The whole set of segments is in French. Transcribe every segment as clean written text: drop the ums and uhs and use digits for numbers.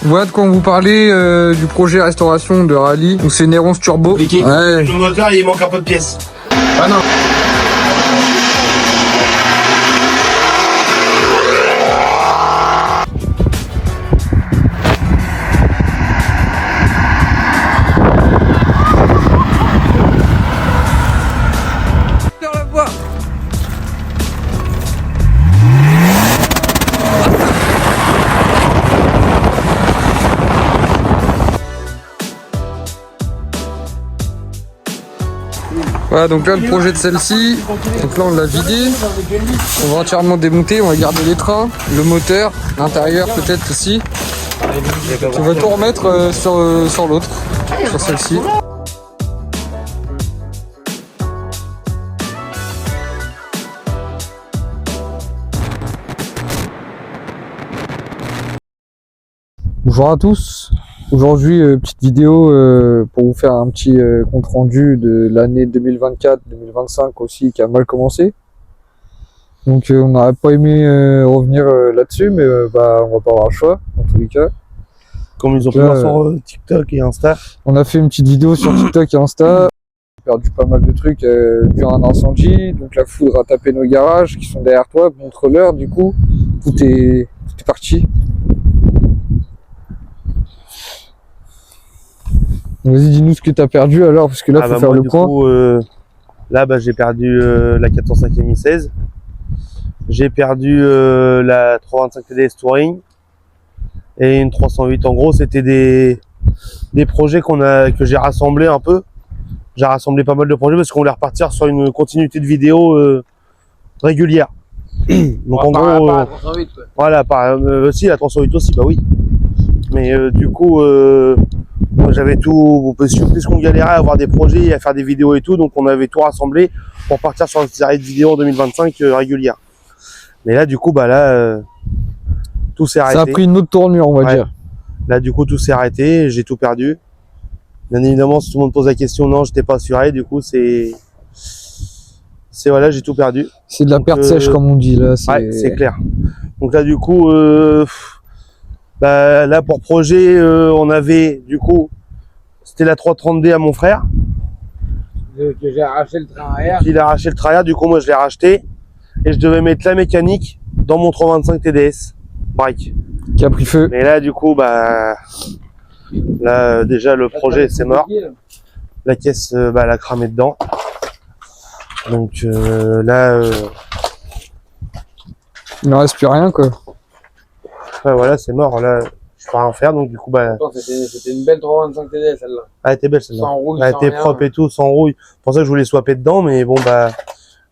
Voilà de quoi on vous parlait du projet restauration de rallye. Donc c'est une Héronce Turbo. Ouais. Le moteur il manque un peu de pièces. Ah non. Voilà, donc là le projet de celle-ci, donc là on l'a vidé, on va entièrement démonter, on va garder les trains, le moteur, l'intérieur peut-être aussi. On va tout remettre sur l'autre, sur celle-ci. Bonjour à tous. Aujourd'hui, petite vidéo pour vous faire un petit compte rendu de l'année 2024-2025 aussi qui a mal commencé. Donc on n'aurait pas aimé revenir là-dessus, mais bah, on va pas avoir le choix en tous les cas. Comme ils ont fait sur TikTok et Insta. On a fait une petite vidéo sur TikTok et Insta. On a perdu pas mal de trucs durant un incendie. Donc la foudre a tapé nos garages qui sont derrière toi, montre-leur du coup. Tout est parti. Vas-y, dis-nous ce que tu as perdu alors, parce que là, faut faire le point. Coup, là, j'ai perdu la 405 Mi-16. J'ai perdu la 325 TDS Touring et une 308. En gros, c'était des projets que j'ai rassemblés un peu. J'ai rassemblé pas mal de projets parce qu'on voulait repartir sur une continuité de vidéos régulière. Donc en gros, la 308, quoi. Voilà, si la 308 aussi, bah oui. Mais du coup, j'avais tout, puisqu'on galérait à avoir des projets et à faire des vidéos et tout, donc on avait tout rassemblé pour partir sur une série de vidéos en 2025 régulière. Mais là, du coup, tout s'est arrêté. Ça a pris une autre tournure, on va dire. Là, du coup, tout s'est arrêté, j'ai tout perdu. Bien évidemment, si tout le monde pose la question, non, j'étais pas assuré, du coup, voilà, j'ai tout perdu. C'est de la perte sèche, comme on dit, là. Ouais, c'est clair. Donc là, du coup, là, pour projet, on avait, du coup, c'était la 330D à mon frère. Que j'ai arraché le train arrière. Il a arraché le train arrière, du coup, moi, je l'ai racheté. Et je devais mettre la mécanique dans mon 325 TDS. Break. Qui a pris feu. Mais là, du coup, là, déjà, le projet, c'est mort. La caisse, elle a cramé dedans. Donc, là, il ne reste plus rien, quoi. Voilà, c'est mort. Là, je peux rien faire. Donc, du coup, C'était une belle 325 TD, celle-là. Elle était belle, celle-là. Sans rouille, Elle sans était rien. propre et tout, sans rouille. C'est pour ça que je voulais swapper dedans, mais bon,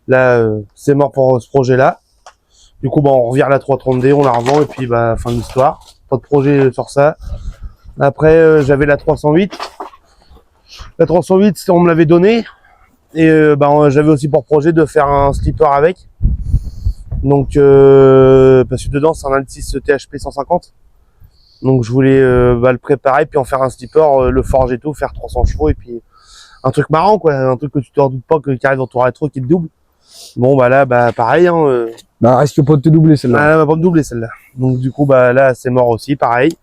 là, c'est mort pour ce projet-là. Du coup, on revient à la 330D, on la revend, et puis, fin de l'histoire. Pas de projet sur ça. Après, j'avais la 308. La 308, on me l'avait donnée. Et j'avais aussi pour projet de faire un slipper avec. Donc, parce que dedans, c'est un Altis THP 150. Donc, je voulais le préparer, puis en faire un slipper, le forge et tout, faire 300 chevaux, et puis un truc marrant, quoi. Un truc que tu te redoutes pas, qui arrive dans ton rétro, qui te double. Bon, là, pareil. Hein, risque pas de te doubler, celle-là. Elle va pas me doubler, celle-là. Donc, du coup, là, c'est mort aussi, pareil.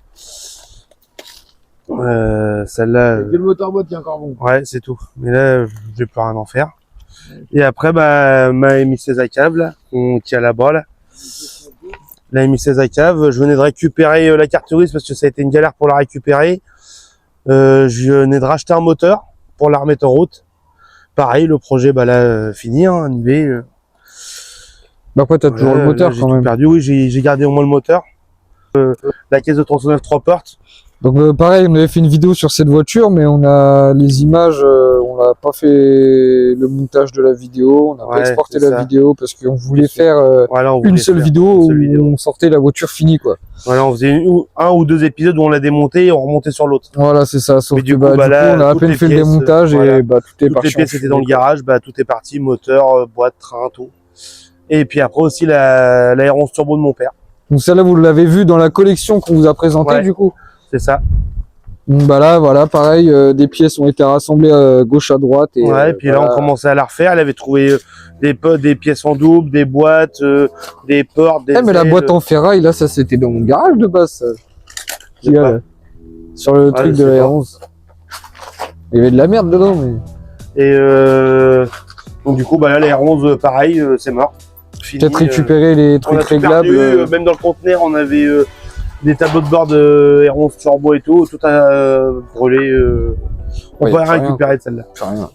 Celle-là. Le moteur boîte qui est encore bon. Ouais, c'est tout. Mais là, je vais plus rien en faire. Et après, ma Mi-16 à cave, là, qui est là-bas, là. La Mi-16 à cave, je venais de récupérer la carte touriste parce que ça a été une galère pour la récupérer. Je venais de racheter un moteur pour la remettre en route. Pareil, le projet, là, fini, hein, annulé. Après, t'as toujours le moteur, là, quand même. Perdu, oui, j'ai gardé au moins le moteur. La caisse de 39 3 portes. Donc pareil, on avait fait une vidéo sur cette voiture, mais on a les images, on n'a pas fait le montage de la vidéo, on n'a pas exporté la vidéo parce qu'on voulait faire une seule vidéo où on sortait la voiture finie, quoi. Voilà, on faisait un ou deux épisodes où on la démontait et on remontait sur l'autre. Voilà, c'est ça. Sauf que du coup, on a à peine fait le démontage et tout est parti. Toutes les pièces étaient dans le garage, tout est parti, moteur, boîte, train, tout. Et puis après aussi la Héronce Turbo de mon père. Donc celle-là, vous l'avez vue dans la collection qu'on vous a présentée, du coup. C'est ça. Donc là, voilà, pareil, des pièces ont été rassemblées à gauche à droite. Et, et puis là, on commençait à la refaire. Elle avait trouvé des pièces en double, des boîtes, des portes, des mais la boîte en ferraille, là, ça c'était dans mon garage de base. Ça. qu'il y a pas. là. Sur le truc je de sais la pas. R11. Il y avait de la merde dedans, mais. Et donc du coup, bah là, les R11, pareil, c'est mort. Fini, Peut-être récupérer les on a trucs tout réglables. perdu, même dans le conteneur, on avait des tableaux de bord de R11 turbo et tout a brûlé. On Ouais, peut y a rien rien, récupérer de celle-là. Fait rien.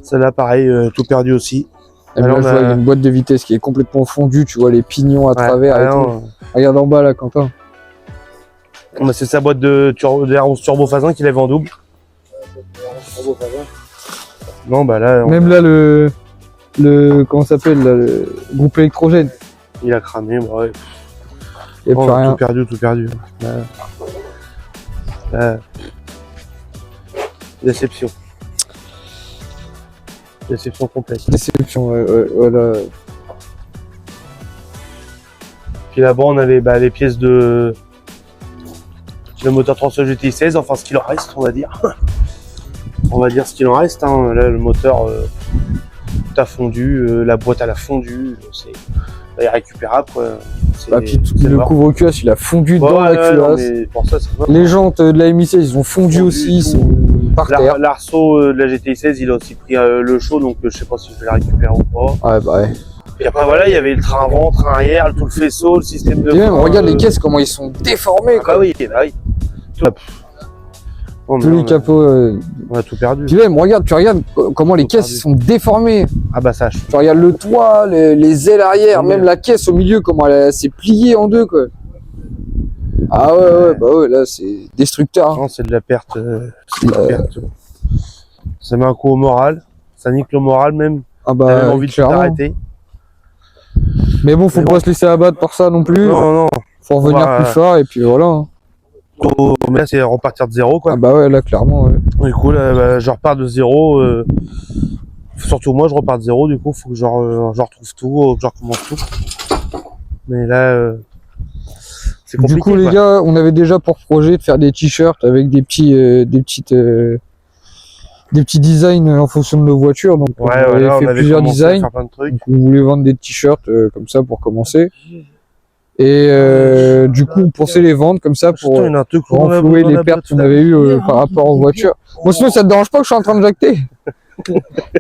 Celle-là, pareil, tout perdu aussi. Et là, Alors, je on vois, a- il y a une boîte de vitesse qui est complètement fondue, tu vois les pignons à Ouais, travers et ah tout. non, Regarde en bas là, Quentin. bah, c'est sa boîte de R11 turbo phase 1 qu'il avait en double. Non, bah là, Même là, comment ça s'appelle, là, le groupe électrogène. il a cramé. Bah, ouais. Il n'y a Oh, plus rien. tout perdu, tout perdu. Là, déception. Déception complète. Déception, voilà. Puis là-bas, on avait les pièces de le moteur 300 GTI 16, enfin ce qu'il en reste, on va dire. On va dire ce qu'il en reste. Hein. Là, le moteur tout a fondu, la boîte elle a fondu, c'est irrécupérable quoi. Bah, puis c'est le mort. couvre-cuisse, il a fondu Ouais, dans la ouais, non, culasse. mais pour ça, c'est mort. Les jantes de la MI16, ils ont fondu aussi, ils tout. sont par terre. L'arceau de la GTI 16, il a aussi pris le chaud, donc je sais pas si je vais la récupérer ou pas. Ouais, bah ouais. Et après voilà, il y avait le train avant, train arrière, tout le faisceau, le système de. Et même, frein, regarde les caisses, comment ils sont déformés, Ah quoi. bah oui, bah oui. Tout. Bon, Tous mais les capots. on a tout perdu. Puis même, regarde, tu regardes comment les Tout caisses perdu. sont déformées. Ah bah ça, Tu regardes le toit, les ailes arrière, Oui. même la caisse au milieu, comment elle s'est pliée en deux, quoi. Ah ouais, bah ouais, là, c'est destructeur. Hein. non, c'est de la perte. C'est de la perte. Ça met un coup au moral. Ça nique le moral même. Ah T'as même bah, envie de tout clairement. arrêter. Mais bon, faut Mais pas se laisser abattre par ça non plus. Non, non. Faut revenir va- plus fort, et puis voilà. Hein. Mais là, c'est repartir de zéro quoi. Ah bah ouais, là, clairement, ouais. Du coup, là, je repars de zéro. Surtout moi, je repars de zéro. Du coup, faut que je retrouve tout, que je recommence tout. Mais là, c'est compliqué. Du coup, les quoi. gars, on avait déjà pour projet de faire des t-shirts avec des petits designs en fonction de nos voitures. Donc, on Ouais, avait voilà, fait on avait plusieurs commencé à designs. faire plein de trucs. Donc, on voulait vendre des t-shirts comme ça pour commencer. Et du coup, on pensait les vendre comme ça pour Putain, il y en a un truc renflouer les pertes qu'on avait eues par rapport aux voitures. Bon, sinon, ça te dérange pas que je suis en train de jacter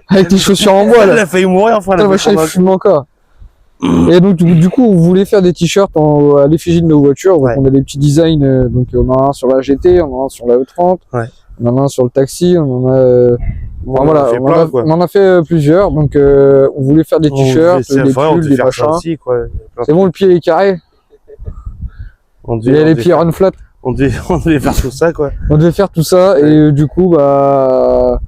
avec tes chaussures en bois, Elle là. a failli mourir, enfin, Putain, machin, il fume encore. Et donc, du coup, on voulait faire des t-shirts à l'effigie de nos voitures. Donc, Ouais. on a des petits designs. Donc, on en a un sur la GT, on en a un sur la E30, Ouais. on en a un sur le taxi, on en a. Bon, Enfin, voilà, fait on, plein, quoi. on en a fait plusieurs. Donc, on voulait faire des t-shirts, C'est des vrai, on pulls, devait des faire ça machins. aussi, quoi. C'est bon, le pied est carré. On Il y a les pieds faire, run flat. on devait faire tout ça, quoi. On devait faire tout ça. Et Ouais. du coup, bah.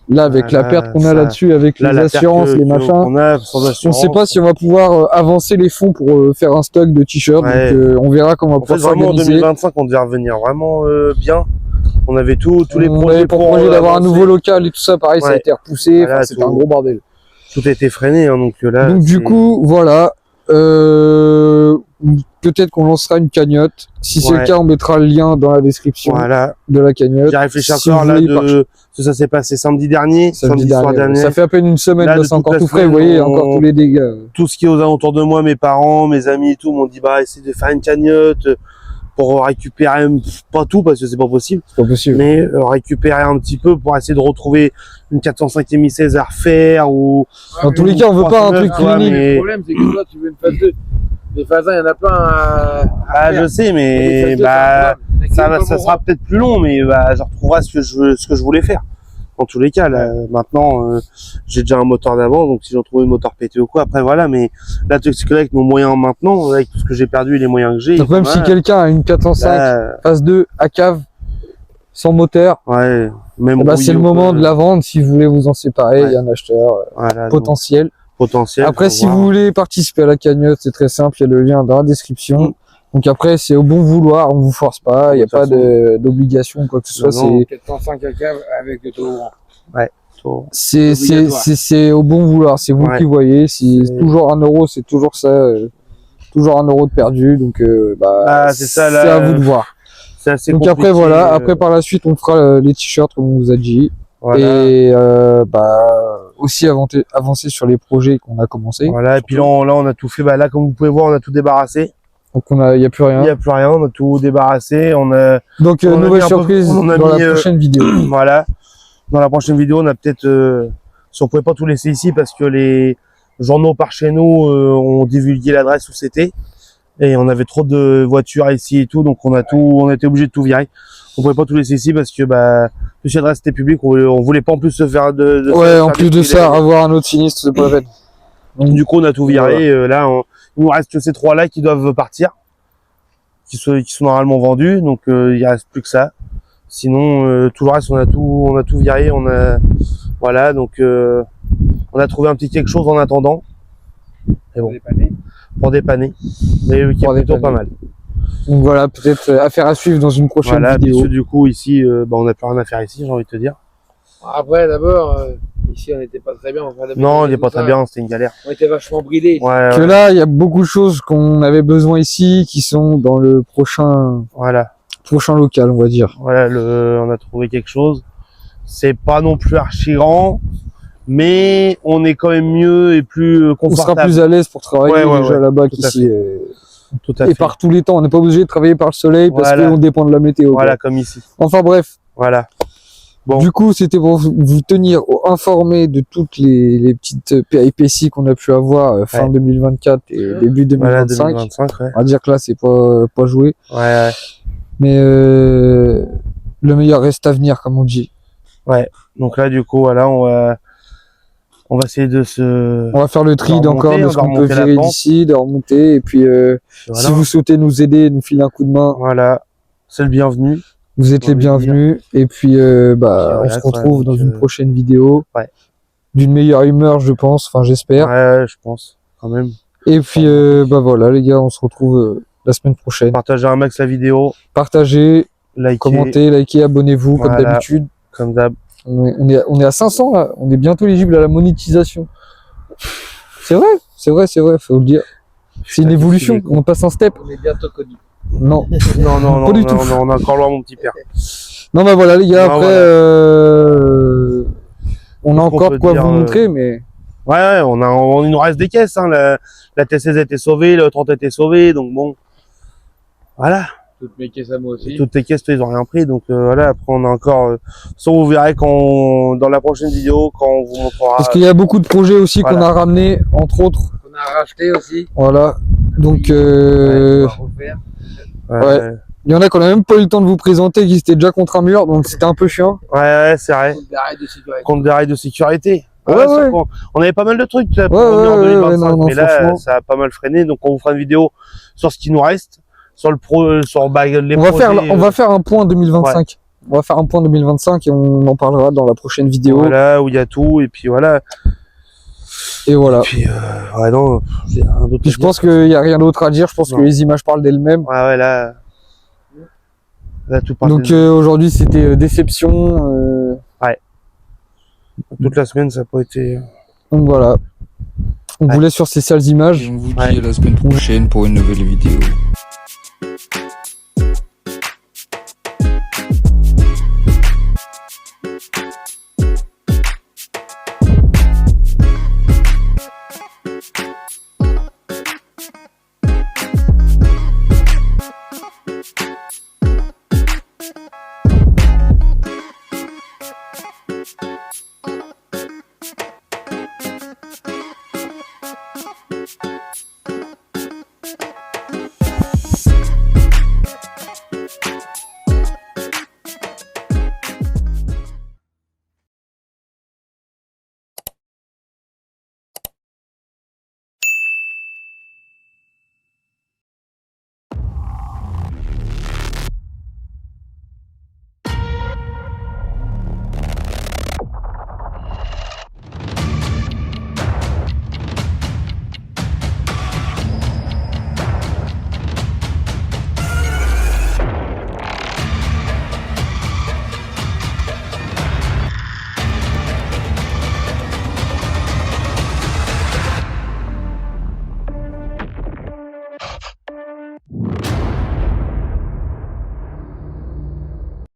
Là, avec la Là, perte qu'on ça- a là-dessus, avec Là, les la perte assurances, les machins. qu'on a sans On assurance. sait pas si on va pouvoir avancer les fonds pour faire un stock de t-shirts. Ouais. Donc, on verra comment on En va fait, pouvoir vraiment, en s'organiser. 2025, on devait revenir vraiment bien. On avait tous les On projets avait pour projet d'avoir un avancer. nouveau local et tout ça, pareil, ça a Ouais. été repoussé. Voilà, Enfin, c'était tout. un gros bordel. Tout a été freiné, hein, donc là. Donc, du c'est- coup, voilà. Peut-être qu'on lancera une cagnotte. Si c'est Ouais. le cas, on mettra le lien dans la description Voilà. de la cagnotte. J'ai réfléchi Si encore vous là voulez parce que ça s'est passé samedi dernier, samedi soir dernier. dernier. Ça fait à peine une semaine, Là, là, de c'est toute encore la tout frais. Vous semaine, voyez, on- encore tous les dégâts. Tout ce qui est aux alentours de moi, mes parents, mes amis et tout, m'ont dit bah essaye de faire une cagnotte pour récupérer pas tout parce que c'est pas possible, C'est pas possible. mais récupérer un petit peu pour essayer de retrouver une 405 Mi 16 à refaire ou Dans tous les cas, on veut pas un truc Ouais, unique. mais- Le problème, c'est que toi, tu veux une phase 2. Les phases 1, il y en a plein à ah faire. je sais Et les mais phases 2, bah c'est un problème. ça sera peut-être plus long mais bah je retrouverai ce que je voulais faire. En tous les cas, là, maintenant, j'ai déjà un moteur d'avant, donc si j'en trouve un moteur pété ou quoi, après voilà, mais là, tu sais que là, avec nos moyens maintenant, avec tout ce que j'ai perdu et les moyens que j'ai, Donc, même si voilà, quelqu'un a une 405 là, phase 2 à cave, sans moteur, ouais, même eh ben, c'est le brouillot, moment de la vendre. Si vous voulez vous en séparer, Ouais. il y a un acheteur voilà, donc, potentiel. potentiel. Après, faut si voir. vous voulez participer à la cagnotte, c'est très simple, il y a le lien dans la description. Mm. Donc après, c'est au bon vouloir, on vous force pas, il n'y a De toute pas façon. d'obligation ou quoi que ce soit. Non, non. 405 à cave avec le taux ouvrant. Faut- C'est au bon vouloir, c'est vous Ouais. qui voyez. Si C'est- toujours 1 euro, c'est toujours ça, toujours 1 euro de perdu. Donc Bah, c'est ça, là, c'est à vous de voir. C'est assez Donc compliqué, après voilà, après par la suite, on fera les t-shirts comme on vous a dit. voilà. Et aussi avancer sur les projets qu'on a commencé. Voilà, et puis là, on a tout fait, bah là, comme vous pouvez voir, on a tout débarrassé. Donc il y a plus Il rien. n'y a plus rien, on a tout débarrassé. Donc on a nouvelle mis un peu- surprise on a dans mis, la prochaine vidéo. Voilà. Dans la prochaine vidéo, on a peut-être, si on pouvait pas tout laisser ici parce que les journaux par chez nous ont divulgué l'adresse où c'était et on avait trop de voitures ici et tout, donc on a été obligé de tout virer. On pouvait pas tout laisser ici parce que bah, plus l'adresse était publique, on voulait pas en plus se faire de Ouais, faire en plus de défiler. ça, avoir un autre sinistre, c'est pas la peine. Donc, du coup, on a tout viré. Voilà. Là, il nous reste que ces trois-là qui doivent partir, qui sont normalement vendus. Donc, il reste plus que ça. Sinon, tout le reste, on a tout viré. Voilà. Donc, on a trouvé un petit quelque chose en attendant. Et bon, pour dépanner, mais qui est Pour plutôt dépanner. pas mal. Donc voilà, peut-être affaire à suivre dans une prochaine Voilà. vidéo. Puisque du coup, ici, on n'a plus rien à faire ici, j'ai envie de te dire. Après, d'abord, ici, on n'était pas très bien. Non, il n'est pas très bien. C'était une galère. On était vachement bridés. Ouais. Que là, il y a beaucoup de choses qu'on avait besoin ici qui sont dans le prochain Voilà. local, on va dire. Voilà, on a trouvé quelque chose. C'est pas non plus archi grand, mais on est quand même mieux et plus On confortable. sera plus à l'aise pour travailler Ouais, déjà là-bas tout à qu'ici. Tout à Et fait. par tous les temps, on n'est pas obligé de travailler par le soleil parce Voilà. qu'on dépend de la météo. quoi. Voilà, comme ici. Enfin bref. Voilà. Bon. Du coup, c'était pour vous tenir informé de toutes les petites péripéties qu'on a pu avoir fin Ouais. 2024 et début 2025. Voilà, 2025, ouais. On va dire que là, c'est pas joué. Ouais. Mais le meilleur reste à venir, comme on dit. Donc là, du coup, voilà, on va essayer de se... On va faire le tri de d'encore remonter, de on ce va qu'on peut remonter la virer pente. d'ici, de remonter. Et puis, Voilà. si vous souhaitez nous aider, nous filer un coup de main, Voilà. C'est le bienvenu. vous êtes J'ai les envie de bienvenus. Et puis, on voilà, se quoi, retrouve dans donc, une prochaine vidéo. Ouais. D'une meilleure humeur, je pense. Enfin, j'espère. Ouais, je pense, quand même. Et puis, voilà, les gars, on se retrouve la semaine prochaine. Partagez un max la vidéo. Partagez, Likez. commentez, likez, abonnez-vous, comme Voilà. d'habitude. Comme d'hab. On est à 500 là. On est bientôt éligible à la monétisation. C'est vrai, faut le dire. C'est une Putain, évolution. qu'est-ce qu'il est On passe un step. On est bientôt connus. Non. Non, Pas du tout. on est encore loin, mon petit père. Non, bah voilà, les gars, Non, après, voilà. on a Qu'est-ce qu'on encore peut de quoi dire, vous montrer, mais Ouais, il nous reste des caisses, hein. La T16 a été sauvée, le 30 a été sauvé, donc bon. Voilà. Toutes mes caisses à moi aussi. Toutes tes caisses, ils ont rien pris, donc voilà. Après, on a encore, ça vous verrez dans la prochaine vidéo, quand on vous montrera. parce qu'il y a beaucoup de projets aussi qu'on Voilà. a ramenés, entre autres. On a racheté aussi. Voilà. Donc, On va refaire. ouais. Il y en a qu'on a même pas eu le temps de vous présenter, qui étaient déjà contre un mur, donc c'était un peu chiant. Ouais, c'est vrai. Contre des règles de sécurité. Contre des règles de sécurité. Ouais, c'est ouais. con. On avait pas mal de trucs là, pour Ouais, revenir en ouais, 2025, non, mais là, franchement. ça a pas mal freiné. Donc, on vous fera une vidéo sur ce qui nous reste, sur les On va projets, faire un point 2025. On va faire un point 2025 et on en parlera dans la prochaine vidéo. voilà, où il y a tout, et puis voilà. Et voilà. Et puis, ouais, non, j'ai rien d'autre Puis à je dire. pense qu'il n'y a rien d'autre à dire. Je pense Non. que les images parlent d'elles-mêmes. Ouais, là, tout part. Donc aujourd'hui c'était déception. Toute la semaine, ça n'a pas été. Donc voilà. On Ouais. vous laisse sur ces sales images. Et on vous dit à la semaine prochaine pour une nouvelle vidéo.